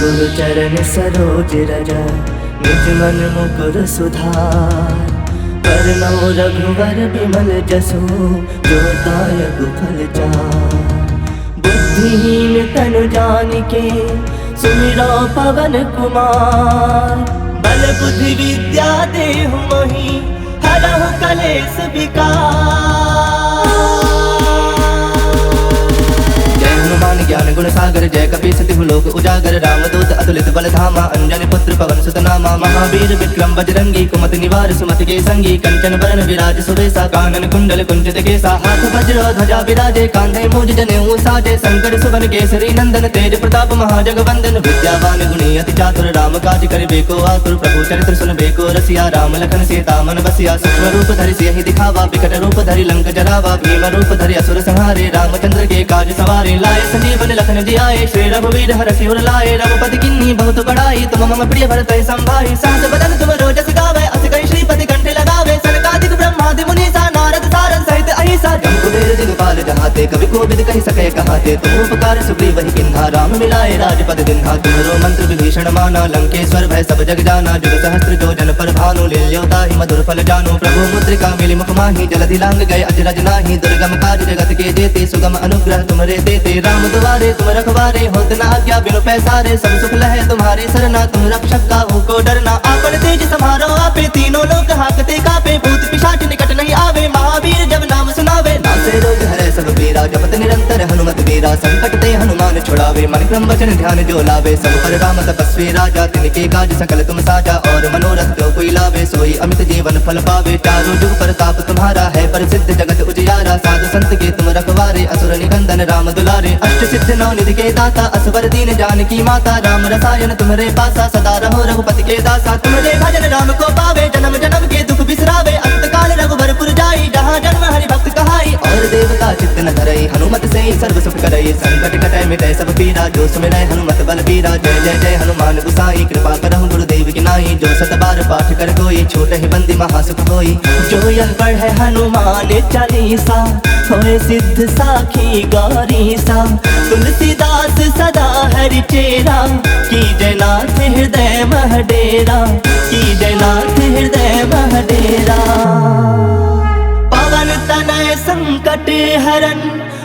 गुरु चरण सरोज रज, निज मन मुकुर सुधार। वरनौ रघुवर बिमल जसु, जो दायक फल चार। बुद्धिहीन तनु जानिके, सुमिरौ पवन कुमार। बल बुद्धि विद्या देहु मोहि, हरहु कलेश विकार। हनुमान ज्ञान गुण सागर, जय कपीस तिहु लोक उजागर। रामदूत अतुलित बल धामा, अंजनी पुत्र पवन सुत नामा। महावीर विक्रम बजरंगी, कुमति निवार सुमति के संगी। कंचन बरन विराज सुबेसा, कानन कुंडल कुंचित केसा। हाथ वज्र ध्वजा विराजे, कांधे मूज जनेऊ साजे। शंकर सुवन केसरी नंदन, तेज प्रताप महाजगवंदन। विद्यावान गुणी अति चातुर, राम काज करिबे को आतुर। प्रभु चरित्र सुनबे को रसिया, राम लखन सीता मन बसिया। सूक्ष्म रूप धरि सियहि दिखावा, विकट रूप धरि लंक जरावा। भीम रूप धरि असुर संहारे, रामचंद्र के काज सवारे। लाए संजीवन लखन जियाए, श्री रघुवीर हरषि उर लाए। रघुपति किन्ही बहुत बड़ाई, तुम मम प्रिय भरतहि संभाई। सहस बदन तुम रोजस गावै, अस कहि श्रीपति कंठ लगावै। सनकादिक ब्रह्मादि मुनीसा, नारद सारद सहित अहिसा। जम कुबेर दिगपाल जहाते, कवि कोविद कहि सकै कहाते। तुम उपकार सुग्रीवहि किन्हा, राम मिलाए राजपद दिन्हा। तुम्हरो मंत्र विभीषण माना, लंकेश्वर भय सब जग जाना। जुग सहस्त्र जो जन पर भानु, लील्यो ताहि मधुर फल जानु। प्रभु मुद्रिका मिली मुख माहि, जलधि लांग गए अजरज नाही। दुर्गम काज जगत के जेते, सुगम अनुग्रह तुम्हरे देते। राम दुआरे तुम रखवारे, होत न आज्ञा बिनु पैसारे। सब सुख लहे तुम्हारी सरना, तुम रक्षक काहू को डरना। आपन तेज समारो आपे, तीनों लोक हाकते कापे। भूत पिशाच निकट नहीं आवे, महावीर जब नाम सुनावे। नासे रोग हरै सब पीरा, जपत निरंतर हनुमत वीरा। संकट ते हनुमान छुड़ावे, मन क्रम वचन ध्यान जो लावे। सब पर राम तपस्वी राजा, तिनके काज सकल तुम साजा। और मनोरथ जो कोई लावे, सोई अमित जीवन फल पावे। चारों जुग प्रताप तुम्हारा है, प्रसिद्ध जगत उजियारा। साधु संत के तुम रखवारे, असुर निकंदन राम दुलारे। अष्ट सिद्ध नौ निधि के दाता, असवर दीन जानकी माता। राम रसायन तुम्हारे पासा, सदा रहो रघुपति के दासा। तुम्हारे भजन राम को पावे, जन्म जन्म के दुख बिसरावे। अंत काल रघुवरपुर जाई, जहाँ जन्म हरि भक्त कहाई। और देवता चित्त न धरई, हनुमत से सर्व सुख करई। संकट कटै मिटै सब पीरा, जो सुमिरै हनुमत बल बीरा। जय जय जय हनुमान गुसाई, कृपा करहु गुरुदेव की नाई। जो सत बार पाठ कर कोई, छूटहि बंदी महासुख होई। जो यह पढ़ै हनुमान चालीसा, होए सिद्ध साखी गौरीसा। तुलसीदास सदा हरि चेरा, कीजय नाथ हृदय मह डेरा। कीजय नाथ हृदय मह डेरा। पवन तनय संकट हरन,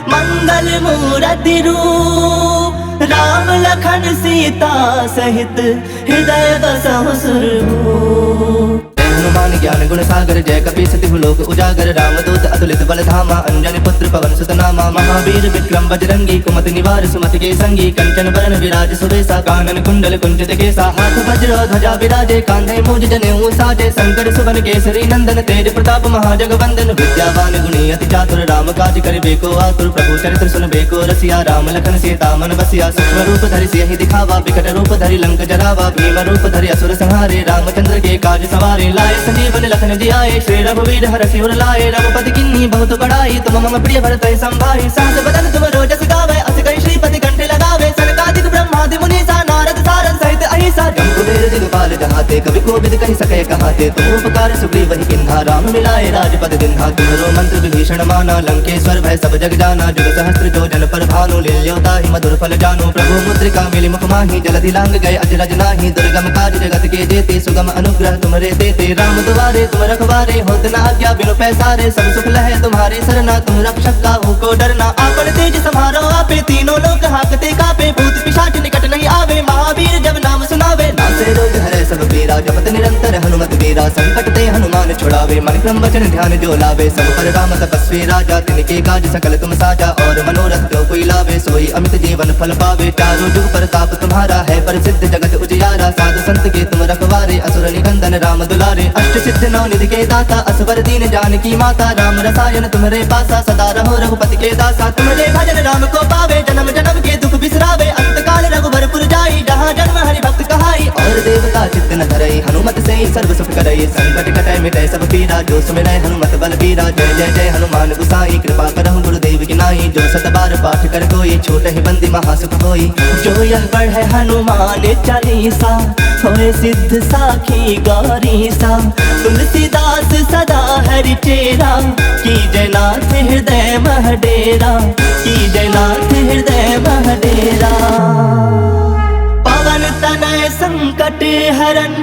मंगल मूरति रूप। राम लखन सीता सहित, हृदय बसहु सुरभूप। हनुमान ज्ञान गुण सागर, जय कपीस तिहु लोक उजागर। रामदूत अतुलित बल धामा, अंजनी पुत्र पवन सुत नामा। महावीर विक्रम बजरंगी, कुमति निवार सुमति के संगी। कंचन बरन विराज सुबेसा, कानन कुंडल कुंचित केसा। हाथ वज्र ध्वजा विराजे, कांधे मूज जनेऊ साजे। शंकर सुवन केसरी नंदन, तेज प्रताप महाजगवंदन। विद्यावान गुणी अति चातुर, राम काज करिबे को आतुर। प्रभु चरित्र सुनबे को रसिया, राम लखन सीता मन बसिया। सूक्ष्म रूप धरि सियहि दिखावा, विकट रूप धरि लंक जरावा। भीम रूप धरि असुर संहारे, रामचंद्र के काज सवारे। लाए संजीवन लखन जियाए, श्री रघुवीर हरषि उर लाए। रघुपति किन्ही बहुत बड़ाई, तुम मम प्रिय भरतहि संभाई। सहस बदन तुम रोजस गावै, अस कहि श्रीपति कंठ लगावै। सनकादिक ब्रह्मादि मुनीसा, नारद सारद सहित अहिसा। जम कुबेर दिगपाल जहाते, कवि कोविद कहि सकै कहाते। तुम उपकार सुग्रीवहि किन्हा, राम मिलाए राजपद दिन्हा। तुम्हरो मंत्र विभीषण माना, लंकेश्वर भय सब जग जाना। जुग सहस्त्र जो जन पर भानु, लील्यो ताहि मधुर फल जानु। प्रभु मुद्रिका मिली मुख माहि, जलधि लांग गए अजरज नाही। दुर्गम काज जगत के जेते, सुगम अनुग्रह तुम्हारे देते। राम दुआरे तुम रखवारे, होत न आज्ञा बिनु पैसारे। सब सुख लहे तुम्हारी सरना, तुम रक्षक काहू को डरना। आपन तेज समारो आपे, तीनों लोक हाकते कापे। भूत पिशाच निकट नहीं आवे, महावीर जब नाम सुनावे। नासे रोग हरै सब पीरा, जपत निरंतर हनुमत वीरा। संकट ते हनुमान छुड़ावे, मन क्रम वचन ध्यान जो लावे। सब पर राम तपस्वी राजा, तिनके काज सकल तुम साजा। और मनोरथ जो कोई लावे, सोई अमित जीवन फल पावे। चारों जुग प्रताप तुम्हारा है, प्रसिद्ध जगत उजियारा। साधु संत के तुम रखवारे, असुर निकंदन राम दुलारे। अष्ट सिद्ध नौ निधि के दाता, असवर दीन जानकी माता। राम रसायन तुम्हारे पासा, सदा रहो रघुपति के दासा। तुम्हारे भजन राम को पावे, जन्म जन्म के दुख बिसरावे। अंत काल रघुवरपुर जाई, जहाँ जन्म हरि भक्त कहाई। और देवता चित्त न धरई, हनुमत से सर्व सुख करई। संकट कटै मिटै सब पीरा, जो सुमिरै हनुमत बल बीरा। जय जय जय हनुमान गुसाई, कृपा करहु गुरुदेव की नाई। जो सत बार पाठ कर कोई, छूटहि बंदी महासुख होई। जो यह पढ़ै हनुमान चालीसा, होए सिद्ध साखी गौरीसा। तुलसीदास सदा हरि चेरा, कीजय नाथ हृदय मह डेरा। कीजय नाथ हृदय मह डेरा। पवन संकट हरन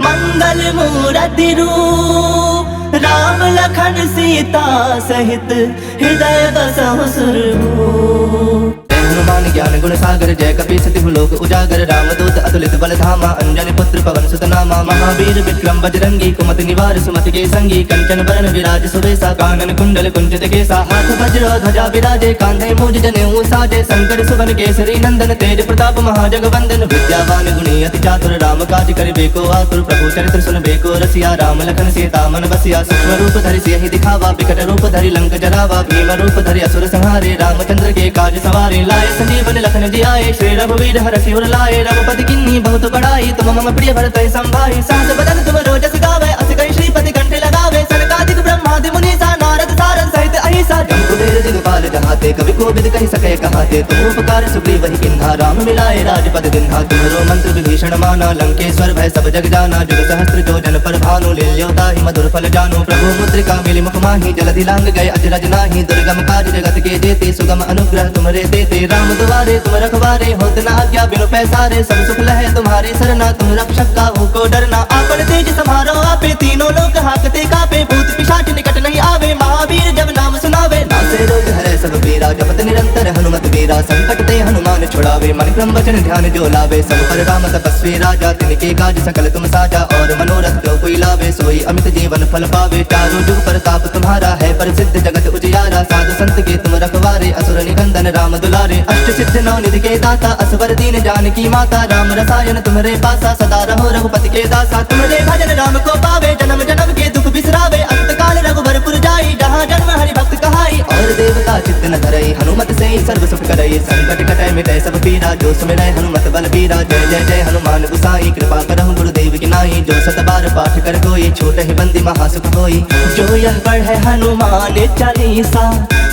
मंगल मूर्ति रूप राम लखन सीता सहित हृदय बसहु सुरभूप। हनुमान ज्ञान गुण सागर जय कपी सतिहु लोक उजागर रामदूत अतुलित बल धामा अंजनी पुत्र पवन सुत नामा महावीर विक्रम बजरंगी कुमति निवार सुमति के संगी कंचन बरन विराज सुबेसा कानन कुंडल कुंचित केसा हाथ वज्र ध्वजा विराजे कांधे मूज जनेऊ साजे शंकर सुवन केसरी नंदन तेज प्रताप महाजगवंदन विद्यावान गुणी अति चातुर राम काज करिबे को आतुर प्रभु चरित्र सुनबे को रसिया राम लखन सीता मन बसिया सूक्ष्म रूप धरि सियहि दिखावा विकट रूप धरि लंक जरावा भीम रूप धरि असुर संहारे रामचंद्र के काज सवारे लाए संजीवन लखन जियाए श्री रघुवीर हर सिर लाए रघुपति किन्नी बहुत बड़ाई तुम मम प्रिय भरत संभाई सहस बदन तुम रोजस गावे अस कहि श्रीपति कंठे लगावे सनकादिक ब्रह्मादि मुनीसा नारद सारद सहित अहिसा जम्बुवीर दिगपाल जहाते कवि कोविद कहि सके कहाते तुम उपकार सुग्रीव वही किन्हा राम मिलाए राजपद दिन्हा तुम्हारो मंत्र विभीषण माना लंकेश्वर भय सब जग जाना जुग सहस्त्र जो जन पर भानु लील्योता ही मधुर फल जानो प्रभु मुद्रिका मिली मुख माही जलधि लांग गए अजरज नाही दुर्गम काज जगत के जेते सुगम अनुग्रह तुम्हारे देते राम दुआरे तुम रखवारे होत न आज्ञा बिनु पैसारे सब सुख लहे तुम्हारी सरना तुम रक्षक काहू को डरना आपन तेज समारो आपे तीनों लोक हाकते कापे भूत पिशाच निकट नहीं आवे महावीर जब नाम सुनावे नासे रोग हरे सब पीरा जपत निरंतर हनुमत वीरा संकट ते हनुमान छुड़ावे मन क्रम वचन ध्यान जो लावे सब पर राम तपस्वी राजा तिनके काज सकल तुम साजा और मनोरथ जो कोई लावे सोई अमित जीवन फल पावे चारों जुग प्रताप तुम्हारा है प्रसिद्ध जगत उजियारा साधु संत के तुम रखवारे असुर निकंदन राम दुलारे अष्ट सिद्ध नौ निधि के दाता असवर दीन जानकी माता राम रसायन तुम्हारे पासा सदा रहो रघुपति के दासा तुम्हारे भजन राम को पावे जन्म जन्म के दुख बिसरावे अंत काल रघुबरपुर जाई जहाँ जन्म हरि भक्त कहाई और देवता चित्त न धरई हनुमत से सर्व सुख करई संकट कटै मिटै सब पीरा जो सुमिरै हनुमत बल बीरा जय जय जय हनुमान गुसाई कृपा करहु गुरुदेव की नाई जो सत बार पाठ कर कोई छोट ही बंदी महासुख होई जो यह पढ़े हनुमान चालीसा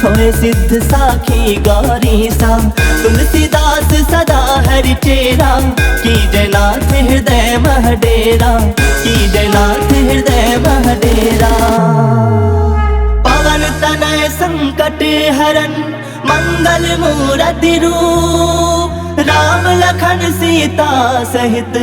होए सिद्ध साखी गौरी सा तुलसीदास सदा हरि चेरा की जयनाथ हृदय मह डेरा की जयनाथ हृदय मह डेरा। पवन तनय संकट हरन मंगल मूर्ति रूप राम लखन सीता सहित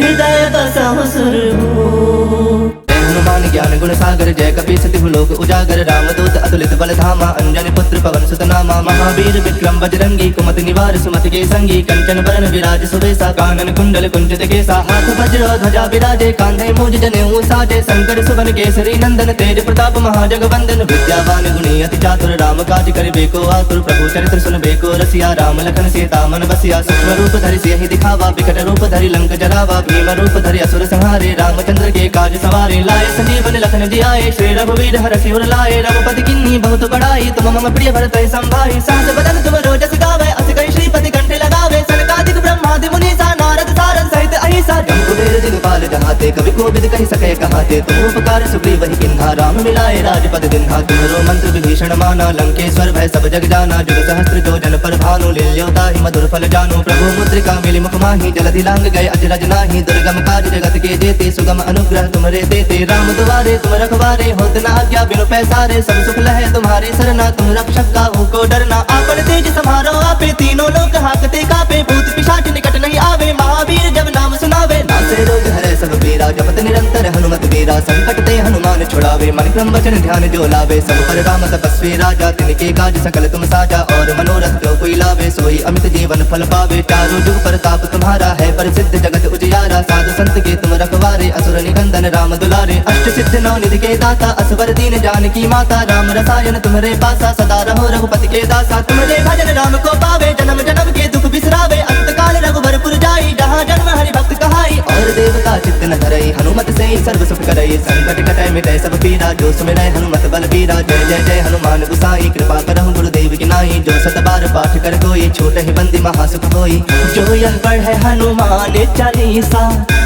हृदय बसहु सुरभूप। हनुमान ज्ञान गुण सागर जय कपी सतिहु लोक उजागर रामदूत अतुलित बल धामा अंजनी पुत्र पवन सुत नामा महावीर विक्रम बजरंगी कुमति निवार सुमति के संगी कंचन बरन विराज सुबेसा कानन कुंडल कुंचित केसा हाथ वज्र ध्वजा विराजे कांधे मूज जनेऊ साजे शंकर सुवन केसरी नंदन तेज प्रताप महाजगवंदन विद्यावान गुणी अति चातुर राम काज करिबे को आतुर प्रभु चरित्र सुनबे को रसिया राम लखन सीता मन बसिया सूक्ष्म रूप धरि सियहि दिखावा विकट रूप धरि लंक जरावा भीम रूप धरि असुर संहारे रामचंद्र के काज सवारे लाए संजीवन लखन जियाए श्री रघुवीर हर सिर लाए रघुपति किन्नी बहुत बड़ाई तुम मम प्रिय भरत संभाई सहस बदन तुम रोजस गावे अस कहि श्रीपति कंठे लगावे सनकादिक ब्रह्मादि मुनीसा नारद सारद सहित अहिसा जम्बुवीर दिगपाल जहाते कवि कोविद कहि सके कहाते तुम उपकार सुग्रीव वही किन्हा राम मिलाए राजपद दिन्हा तुम्हारो मंत्र विभीषण माना लंकेश्वर भय सब जग जाना जुग सहस्त्र जो जन पर भानु लील्योता ही मधुर फल जानो प्रभु मुद्रिका मिली मुख माही जलधि लांग गए अजरज नाही दुर्गम काज जगत के जेते सुगम अनुग्रह तुम्हारे देते राम दुआरे तुम रखवारे होत न आज्ञा बिनु पैसारे सब सुख लहे तुम्हारी सरना तुम रक्षक काहू को डरना आपन तेज समारो आपे तीनों लोक हाकते कापे भूत पिशाच निकट नहीं आवे महावीर जब नाम सुनावे नासे रोग हरे सब पीरा जपत निरंतर हनुमत वीरा संकट ते हनुमान छुड़ावे मन क्रम वचन ध्यान जो लावे सब पर राम तपस्वी राजा तिनके काज सकल तुम साजा और मनोरथ जो कोई लावे सोई अमित जीवन फल पावे चारों जुग प्रताप तुम्हारा है प्रसिद्ध जगत उजियारा साधु संत के तुम रखवारे असुर निकंदन राम दुलारे अष्ट सिद्ध नौ निधि के दाता असवर दीन जानकी माता राम रसायन तुम्हारे पासा सदा रहो रघुपति के दासा तुम्हारे भजन राम को पावे जन्म जन्म के दुख बिसरावे अंत काल रघुबरपुर जाई जहाँ जन्म हरि भक्त कहाई और देवता चित्त न धरई हनुमत से सर्व सुख करई संकट कटै मिटै सब पीरा जो सुमिरै हनुमत बल बीरा जय जय जय हनुमान गुसाई कृपा करहु गुरुदेव की नाई जो सत बार पाठ कर कोई छोट ही बंदी महासुख होई जो यह पढ़े हनुमान चालीसा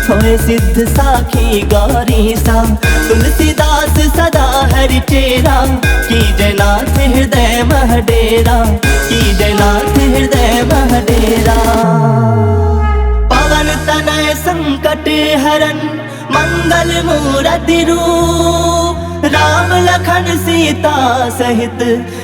होए सिद्ध साखी गौरी सा तुलसीदास सदा हरि चेरा की जयनाथ हृदय मह डेरा की जयनाथ हृदय मह डेरा। पवन तनय संकट हरन मंगल मूर्ति रूप राम लखन सीता सहित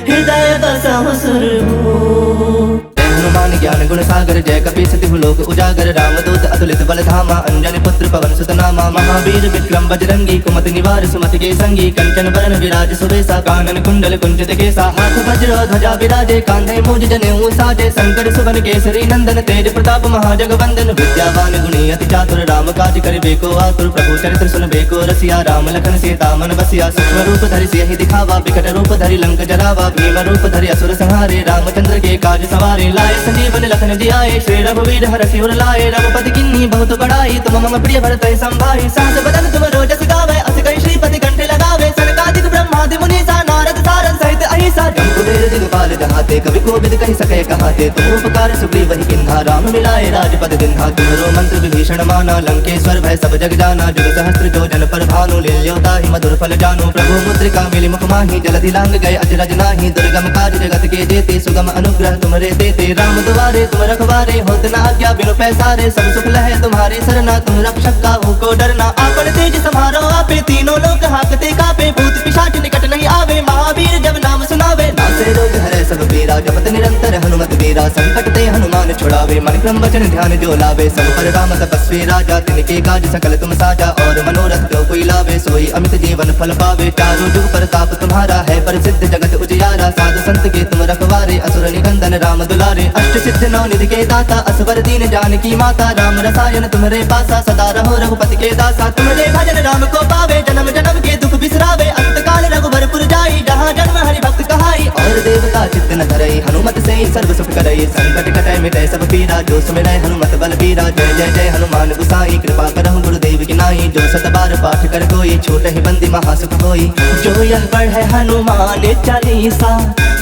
हृदय बसहु सुरभूप। हनुमान ज्ञान गुण सागर जय कपी सतिहु लोक उजागर रामदूत अतुलित बल धामा अंजनी पुत्र पवन सुत नामा महावीर विक्रम बजरंगी कुमति निवार सुमति के संगी कंचन बरन विराज सुबेसा कानन कुंडल कुंचित केसा हाथ वज्र ध्वजा विराजे कांधे मूज जनेऊ साजे शंकर सुवन केसरी नंदन तेज प्रताप महाजगवंदन विद्यावान गुणी अति चातुर राम काज करिबे को आतुर प्रभु चरित्र सुनबे को रसिया राम लखन सीता मन बसिया सूक्ष्म रूप धरि सियहि दिखावा विकट रूप धरि लंक जरावा भीम रूप धरि असुर संहारे रामचंद्र के काज सवारे लाए संजीवन लखन जियाए श्री रघुवीर हरषि उर लाए रघुपति किन्नी बहुत बड़ाई तुम मम प्रिय भरत संभाई सहस बदन तुम रोजस गावे अस कई श्रीपति कंठे लगावे सनकादिक ब्रह्मादि मुनीसा नारद सारद सहित अहिसा जम्बुदेर दिगपाल जहाते कवि कोविद कहि सके कहाते तुम उपकार सुग्रीव वही किन्हा राम मिलाए राजपद दिन्हा तुम्हरो मंत्र विभीषण माना लंकेश्वर भय सब जग जाना जुग सहस्त्र जो जन पर भानु लील्योता ही मधुर फल जानो प्रभु मुद्रिका मिली मुख माही जलधि लांग गए अजरज नाही दुर्गम काज जगत के जेते सुगम अनुग्रह तुम्हारे देते राम द्वारे तुम रखवारे होत न आज्ञा बिनु पैसारे सब सुख लहे तुम्हारी सरना तुम रक्षक काहू को डरना आपन तेज समारो आपे तीनों लोक हाकते कापे भूत पिशाच निकट नहीं आवे महावीर जब नाम सुनावे नासे रोग हरे सब पीरा जपत निरंतर हनुमत वीरा संकट ते हनुमान छुड़ावे मन क्रम वचन ध्यान जो लावे सब पर राम तपस्वी राजा तिनके काज सकल तुम साजा और मनोरथ जो कोई लावे सोई अमित जीवन फल पावे चारों जुग प्रताप तुम्हारा है प्रसिद्ध जगत उजियारा साधु संत के तुम रखवारे असुर निकंदन राम दुलारे अष्ट सिद्ध नौ निधि के दाता असवर दीन जानकी माता राम रसायन तुम्हारे पासा सदा रहो रघुपति के दासा तुम्हारे भजन राम को पावे जन्म जन्म के दुख बिसरावे अंत काल रघुबरपुर जाई जहाँ जन्म हरि भक्त कहाई और देवता चित्त न धरई हनुमत से सर्व सुख करई संकट कटै मिटै सब पीरा जो सुमिरै हनुमत बल बीरा जय जय जय हनुमान गुसाई कृपा करहु गुरुदेव की नाई जो सत बार पाठ कर कोई छूट ही बंदी महासुख होई जो यह पढ़े हनुमान चालीसा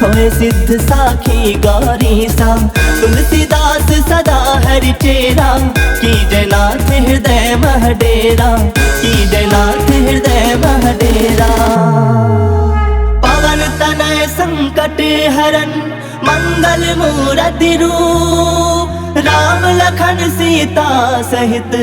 होए सिद्ध साखी गौरी सा तुलसीदास सदा हरि चेरा की जयनाथ हृदय महडेरा की जयनाथ हृदय महडेरा पवन तनय संकट हरन मंगल मूरति रूप राम लखन सीता सहित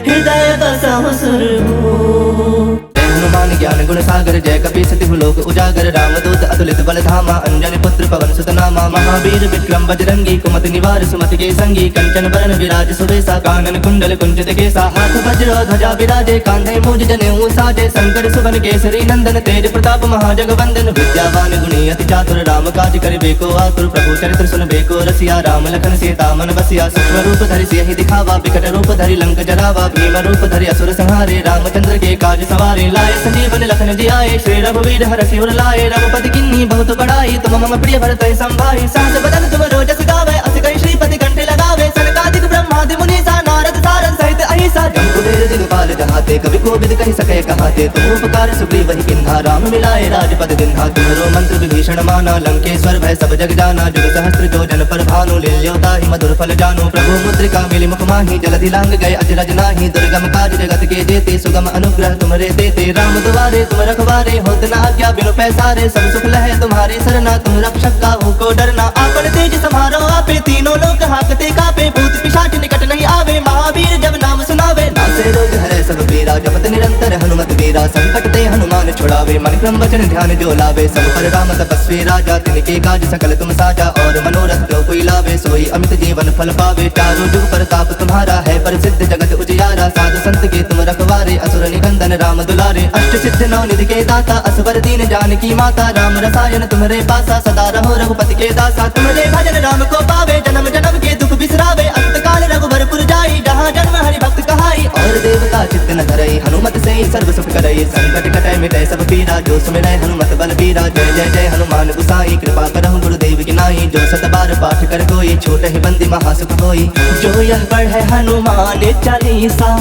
हृदय बसहु सुरभूप हनुमान ज्ञान गुण सागर जय कपी सतिहु लोक उजागर रामदूत अतुलित बल धामा अंजनी पुत्र पवन सुत नामा महावीर विक्रम बजरंगी कुमति निवार सुमति के संगी कंचन बरन विराज सुबेसा कानन कुंडल कुंचित केसा हाथ वज्र ध्वजा विराजे कांधे मूज जनेऊ साजे शंकर सुवन केसरी नंदन तेज प्रताप महाजगवंदन विद्यावान गुणी अति चातुर राम काज करिबे को आतुर प्रभु चरित्र सुनबे को रसिया राम लखन सीता मन बसिया सूक्ष्म रूप धरि सियहि दिखावा विकट रूप धरि लंक जरावा भीम रूप धरि असुर संहारे रामचंद्र के काज सवारे लाए संजीवन लखन जियाए श्री रघुवीर हरषि उर लाए रघुपति किन्नी बहुत बड़ाई तुम मम प्रिय भरत संभाई सहस बदन तुम रोजस गावे अस कई श्रीपति कंठे लगावे सनकादिक ब्रह्मादि मुनीसा नारद सारद सहित अहिसा जम्बुदेर दिगपाल जहाते कवि कोविद कहि सके कहाते तुम उपकार सुग्रीव वही किन्हा राम मिलाए राजपद दिन्हा तुम्हरो मंत्र विभीषण माना लंकेश्वर भय सब जग जाना जुग सहस्त्र जो जन पर भानु लील्योता ही मधुर फल जानो प्रभु मुद्रिका मिली मुख माही जलधि लांग गए अजरज नाही दुर्गम काज जगत के जेते सुगम अनुग्रह तुम्हारे देते राम द्वारे तुम रखवारे होत न आज्ञा बिनु पैसारे सब सुख लहे तुम्हारी सरना तुम रक्षक काहू को डरना आपन तेज समारो आपे तीनों लोक हाकते कापे भूत पिशाच निकट नहीं आवे महावीर जब नाम सुनावे नासे रोग हरे सब पीरा जपत निरंतर हनुमत वीरा संकट ते हनुमान छुड़ावे मन क्रम वचन ध्यान जो लावे सब पर राम तपस्वी राजा तिनके काज सकल तुम साजा और मनोरथ जो कोई लावे सोई अमित जीवन फल पावे चारों जुग प्रताप तुम्हारा है प्रसिद्ध जगत उजियारा साधु संत के तुम रखवारे असुर निकंदन राम दुलारे अष्ट सिद्ध नौ निधि के दाता असवर दीन जानकी माता राम रसायन तुम्हारे पासा सदा रहो रघुपति के दासा तुम्हारे भजन राम को पावे जन्म जन्म के दुख बिसरावे अंत काल रघुबरपुर जाई जहाँ जन्म हरि भक्त कहाई और देवता चित्त न धरई हनुमत से सर्व सुख करई संकट कटै मिटै सब पीरा जो सुमिरै हनुमत बल बीरा जय जय जय हनुमान गुसाई कृपा करहु गुरुदेव की नाई जो सत बार पाठ कर कोई छूट ही बंदी महासुख होई जो यह पढ़े हनुमान चालीसा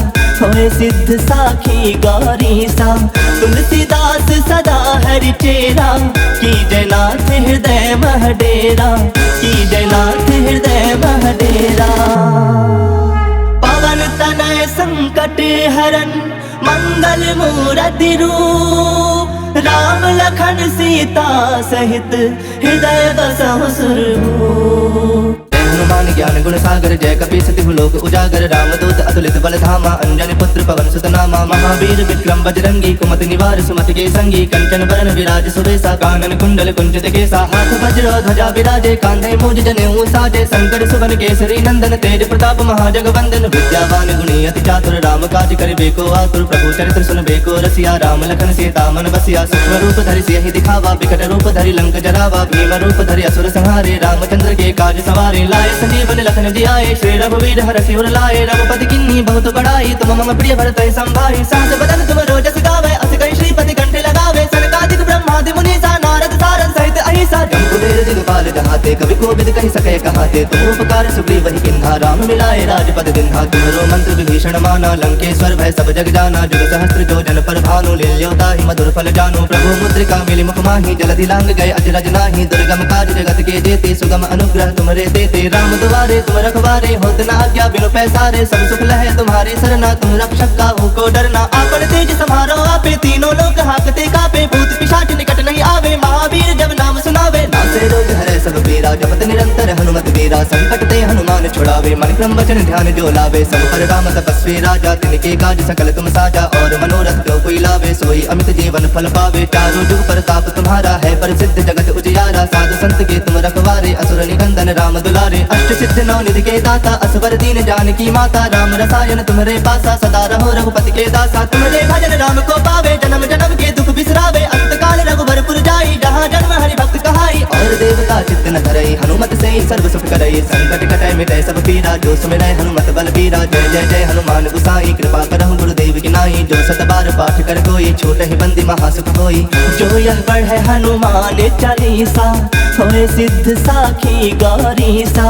होए सिद्ध साखी गौरी सा तुलसीदास सदा हरि चेरा की जयनाथ हृदय महडेरा की जयनाथ हृदय महडेरा पवन तनय संकट हरन मंगल मूरति रूप राम लखन सीता सहित हृदय बसहु सुरभूप हनुमान ज्ञान गुण सागर जय कपी सतिहु लोक उजागर रामदूत अतुलित बल धामा अंजनी पुत्र पवन सुत नामा महावीर विक्रम बजरंगी कुमति निवार सुमति के संगी कंचन बरन विराज सुबेसा कानन कुंडल कुंचित केसा हाथ वज्र ध्वजा विराजे कांधे मूज जनेऊ साजे शंकर सुवन केसरी नंदन तेज प्रताप महाजगवंदन विद्यावान गुणी अति चातुर राम काज करिबे को आतुर प्रभु चरित्र सुनबे को रसिया राम लखन सीता मन बसिया सूक्ष्म रूप धरि सियहि दिखावा विकट रूप धरि लंक जरावा भीम रूप धरि असुर संहारे रामचंद्र के काज सवारे लाए संजीवन लखन जियाए श्री रघुवीर हरषि उर लाए रघुपति किन्नी बहुत बड़ाई तुम मम प्रिय भरत संभाई सहस बदन तुम रोजस गावे अस कहि श्रीपति कंठे लगावे सनकादिक ब्रह्मादि मुनीसा नारद सारद सहित अहिसा जम्बुवेर दिगपाल जहाते कवि कोविद कहि सके कहाते तुम उपकार सुग्रीव वही किन्हा राम मिलाए राजपद दिन्हा तुम्हारो मंत्र विभीषण माना लंकेश्वर भय सब जग जाना जुग सहस्त्र जो जन पर भानु लील्योता ही मधुर फल जानो प्रभु मुद्रिका मिली मुख माही जलधि लांग गए अजरज नाही दुर्गम काज जगत के जेते सुगम अनुग्रह तुमरे देते राम दुआरे तुम रखवारे होत न आज्ञा बिनु पैसारे सब सुख लहे तुम्हारे सरना तुम रक्षक काहू को डरना आपन तेज समारो आपे तीनों लोक हाकते कापे भूत पिशाच निकट नहीं आवे महावीर जब नाम सुनावे नासे रोग हरे सब पीरा जपत निरंतर हनुमत वीरा संकट ते हनुमान छुड़ावे मन क्रम वचन ध्यान जो लावे सब पर राम तपस्वी राजा तिनके काज सकल तुम साजा और मनोरथ जो कोई लावे सोई अमित जीवन फल पावे चारों जुग प्रताप तुम्हारा है प्रसिद्ध जगत उजियारा साधु संत के तुम रखवारे असुर निकंदन राम दुलारे अष्ट सिद्ध नौ निधि के दाता असवर दीन जानकी माता राम रसायन तुम्हारे पासा सदा रहो रघुपति के दासा तुम्हारे भजन राम को पावे जन्म जन्म के दुख बिसरावे अंत काल रघुबरपुर जाई जहाँ जन्म हरि भक्त कहाई और देवता चित्त न धरई हनुमत से ही सर्व सुख करई संकट कटै मिटै सब पीरा जो सुमिरै हनुमत बल बीरा जय जय जय हनुमान गुसाई कृपा करहु गुरुदेव की नाई जो सत बार पाठ कर कोई छोट ही बंदी महासुख होई जो यह पढ़े हनुमान चालीसा होए सिद्ध साखी गौरी सा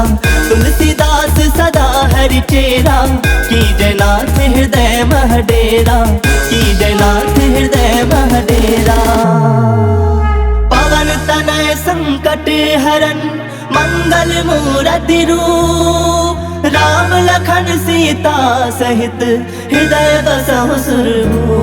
तुलसीदास सदा हरि चेरा की जयनाथ हृदय मह डेरा की जयनाथ हृदय मह डेरा पवन तनय संकट हरन मंगल मूरति रूप राम लखन सीता सहित हृदय बसहु सुरभूप।